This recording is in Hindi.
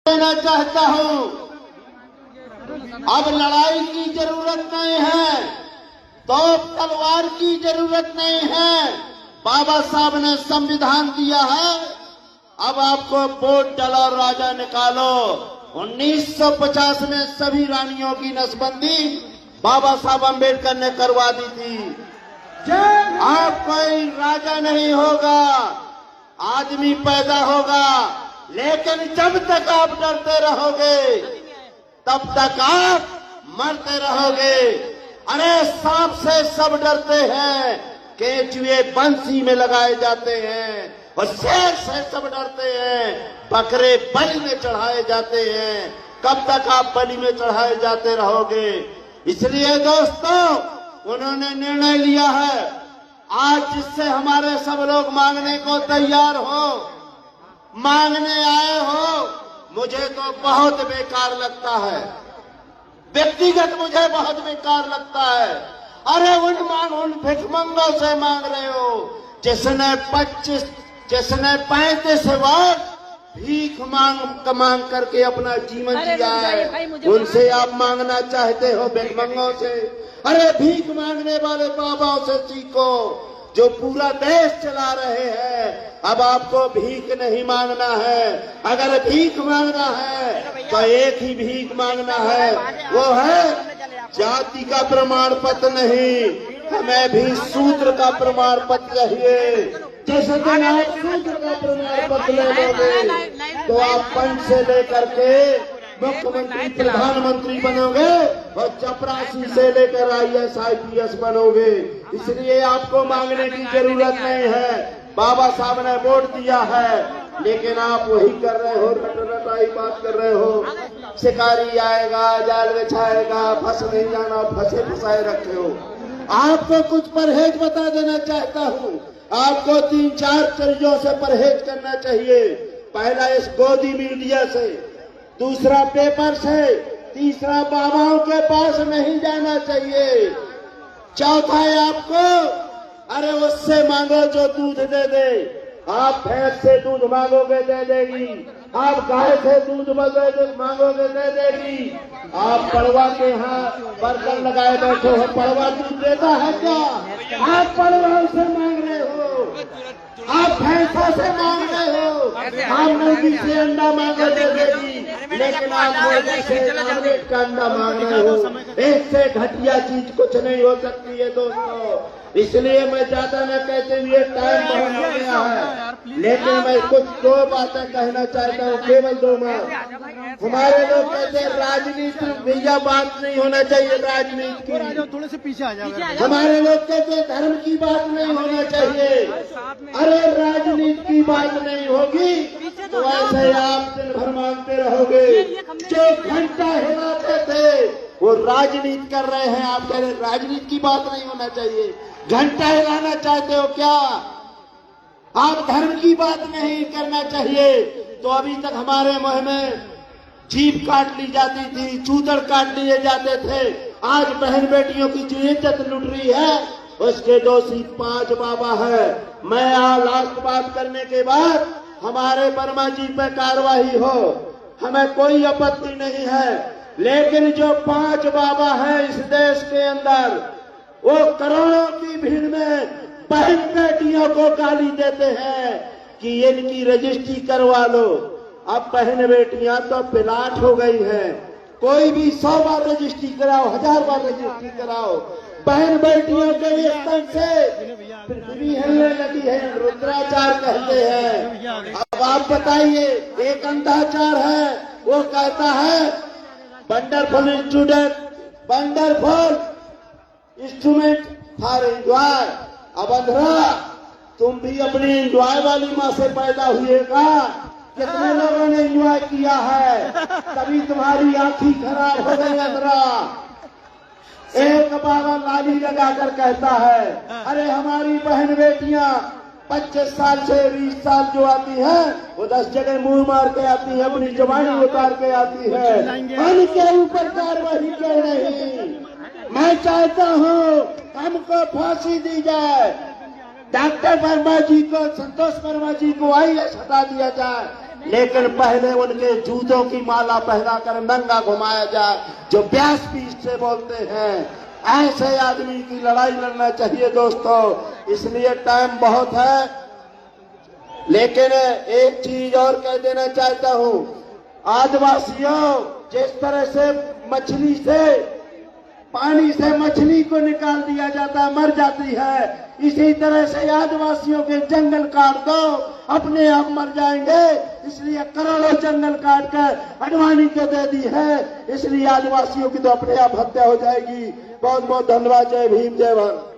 देना चाहता हूं, अब लड़ाई की जरूरत नहीं है, तो तलवार की जरूरत नहीं है। बाबा साहब ने संविधान दिया है, अब आपको वोट डालो, राजा निकालो। 1950 में सभी रानियों की नसबंदी बाबा साहब अम्बेडकर ने करवा दी थी। आप कोई राजा नहीं होगा, आदमी पैदा होगा, लेकिन जब तक आप डरते रहोगे तब तक आप मरते रहोगे। अरे सांप से सब डरते हैं, केंचुए बंसी में लगाए जाते हैं, और शेर से सब डरते हैं, बकरे बलि में चढ़ाए जाते हैं। कब तक आप बलि में चढ़ाए जाते रहोगे? इसलिए दोस्तों, उन्होंने निर्णय लिया है आज, जिससे हमारे सब लोग मांगने को तैयार हो, मांगने आए हो। मुझे तो बहुत बेकार लगता है, व्यक्तिगत मुझे बहुत बेकार लगता है। अरे उन भिखमंगों से मांग रहे हो जिसने 35 वर्ष भीख मांग करके अपना जीवन जिया है, उनसे आप मांगना चाहते हो भिखमंगों से? अरे भीख मांगने वाले बाबाओं से सीखो जो पूरा देश चला रहे हैं। अब आपको भीख नहीं मांगना है, अगर भीख मांगना है तो एक ही भीख मांगना है, वो है जाति का प्रमाण पत्र नहीं, हमें भी सूत्र का प्रमाण पत्र चाहिए। जैसे दिन आप सूत्र का प्रमाण पत्र ले लोगे तो आप पंच से लेकर के मुख्यमंत्री प्रधानमंत्री बनोगे, और चपरासी से लेकर IAS IPS बनोगे। इसलिए आपको मांगने की जरूरत नहीं है, बाबा साहब ने वोट दिया है। लेकिन आप वही कर रहे हो, रटाई बात कर रहे हो, शिकारी आएगा, जाल बिछाएगा, फंस नहीं जाना, फंसे फंसाए रखे हो। आपको कुछ परहेज बता देना चाहता हूँ, आपको 3-4 चीजों से परहेज करना चाहिए। पहला इस गोदी मीडिया से, दूसरा पेपर से, तीसरा बाबाओं के पास नहीं जाना चाहिए, चौथा है आपको अरे उससे मांगो जो दूध दे दे। आप भैंस से दूध मांगोगे दे देगी, आप गाय से दूध मांगोगे दे देगी। आप पड़वा के यहाँ बर्तन लगाए बैठे हो, पड़वा दूध देता है क्या? आप पड़वा से मांग रहे हो, आप भैंसा से मांग रहे हो, आप मुर्गी से अंडा मांगो दे देगी, लेकिन आप मुर्गी से ऑमलेट का अंडा मांग रहे हो। इससे घटिया चीज कुछ नहीं हो सकती है दोस्तों। इसलिए मैं ज्यादा न कहते हुए टाइम बहुत हो गया है, लेकिन मैं कुछ 2 बातें कहना चाहता हूँ, केवल 2 बात। हमारे लोग कहते हैं राजनीति भैया बात नहीं होना चाहिए, राजनीति की थोड़े से पीछे आ जाओ। हमारे लोग कहते हैं धर्म की बात नहीं होना चाहिए। अरे राजनीति की बात नहीं होगी तो ऐसे आप दिन भर मांगते रहोगे। जो घंटा हिलाते थे वो राजनीति कर रहे हैं, आप कह रहे राजनीति की बात नहीं होना चाहिए। घंटा हिलाना चाहते हो क्या? आप धर्म की बात नहीं करना चाहिए। तो अभी तक हमारे मुंह में जीभ काट ली जाती थी, चूतड़ काट लिए जाते थे। आज बहन बेटियों की जो इज्जत लुट रही है उसके दोषी 5 बाबा है। मैं लास्ट बात करने के बाद हमारे वर्मा जी पे कार्रवाई हो, हमें कोई आपत्ति नहीं है, लेकिन जो 5 बाबा हैं इस देश के अंदर, वो करोड़ों की भीड़ में बहन बेटियों को गाली देते हैं कि इनकी रजिस्ट्री करवा लो। अब बहन बेटियां तो पिलाट हो गई हैं, कोई भी 100 बार रजिस्ट्री कराओ, 1000 बार रजिस्ट्री कराओ। बहन बेटियों के स्तन से पृथ्वी हिलने लगी है, रुद्राचार कहते हैं। अब आप बताइए, एक अंधाचार है, वो कहता है wonderful student, wonderful instrument for enjoy. अब अंधरा, तुम भी अपनी एंजॉय वाली माँ से पैदा हुएगा। कितने लोगों ने एंजॉय किया है, तभी तुम्हारी आंखी खराब हो गई अंधरा। एक बाबा लाली लगाकर कहता है, अरे हमारी बहन बेटियां 25 साल से 20 साल जो आती है वो 10 जगह मुंह मार के आती है, अपनी जवानी उतार के आती है, उनके ऊपर कार्रवाई क्यों नहीं? मैं चाहता हूँ हमको फांसी दी जाए, डॉक्टर वर्मा जी को, संतोष वर्मा जी को IAS हटा दिया जाए, लेकिन पहले उनके जूतों की माला पहनाकर नंगा घुमाया जाए, जो व्यास पीठ से बोलते हैं। ऐसे आदमी की लड़ाई लड़ना चाहिए दोस्तों। इसलिए टाइम बहुत है, लेकिन एक चीज और कह देना चाहता हूं, आदिवासियों, जिस तरह से मछली से, पानी से मछली को निकाल दिया जाता है, मर जाती है, इसी तरह से आदिवासियों के जंगल काट दो, अपने आप मर जाएंगे। इसलिए करोड़ों जंगल काट कर अडवाणी को दे दी है, इसलिए आदिवासियों की तो अपने आप हत्या हो जाएगी। बहुत बहुत धन्यवाद। जय भीम, जय भारत।